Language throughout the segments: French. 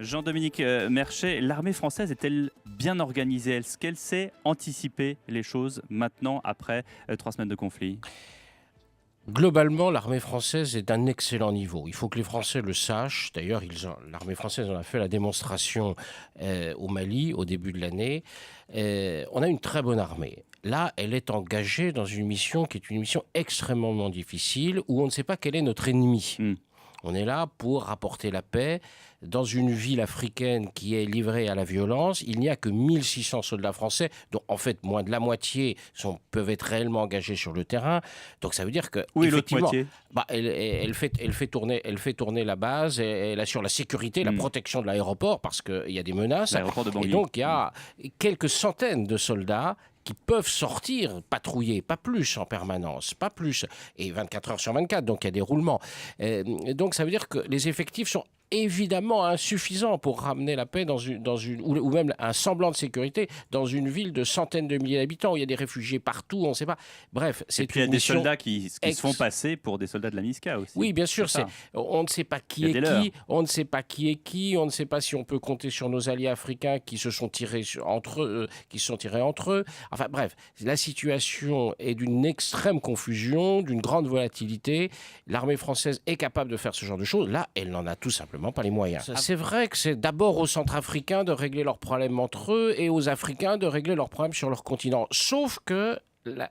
Jean-Dominique Merchet, l'armée française est-elle bien organisée? Est-ce qu'elle sait anticiper les choses maintenant, après 3 semaines de conflit? Globalement, l'armée française est d'un excellent niveau. Il faut que les Français le sachent. D'ailleurs, l'armée française en a fait la démonstration au Mali au début de l'année. On a une très bonne armée. Là, elle est engagée dans une mission qui est une mission extrêmement difficile, où on ne sait pas quel est notre ennemi. On est là pour rapporter la paix dans une ville africaine qui est livrée à la violence. Il n'y a que 1600 soldats français, dont en fait moins de la moitié peuvent être réellement engagés sur le terrain. Donc ça veut dire que Où est l'autre moitié? Elle fait tourner la base, elle assure la sécurité, la protection de l'aéroport parce qu'il y a des menaces. L'aéroport de Bangui. Et donc il y a quelques centaines de soldats qui peuvent sortir, patrouiller, pas plus en permanence, pas plus, et 24 heures sur 24, donc il y a des roulements. Donc ça veut dire que les effectifs sont évidemment insuffisants pour ramener la paix ou même un semblant de sécurité dans une ville de centaines de milliers d'habitants où il y a des réfugiés partout, on ne sait pas. Bref, c'est Et puis il y a des soldats qui se font passer pour des soldats de la MISCA aussi. Oui, bien sûr, on ne sait pas qui est qui, on ne sait pas qui est qui, on ne sait pas si on peut compter sur nos alliés africains qui se sont tirés entre eux, Enfin bref, la situation est d'une extrême confusion, d'une grande volatilité. L'armée française est capable de faire ce genre de choses. Là, elle n'en a tout simplement pas les moyens. C'est vrai que c'est d'abord aux Centrafricains de régler leurs problèmes entre eux et aux Africains de régler leurs problèmes sur leur continent. Sauf que la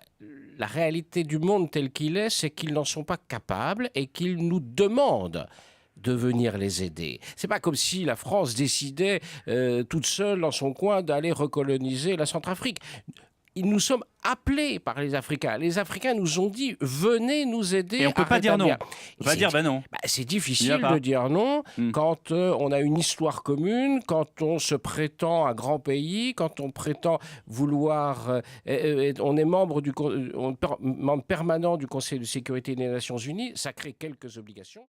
réalité du monde tel qu'il est, c'est qu'ils n'en sont pas capables et qu'ils nous demandent de venir les aider. C'est pas comme si la France décidait toute seule dans son coin d'aller recoloniser la Centrafrique. Nous sommes appelés par les Africains. Les Africains nous ont dit « venez nous aider ». Et on ne peut pas dire non. On va dire non. C'est difficile de dire non quand on a une histoire commune, quand on se prétend un grand pays, quand on prétend vouloir... on est membre permanent du Conseil de sécurité des Nations Unies. Ça crée quelques obligations.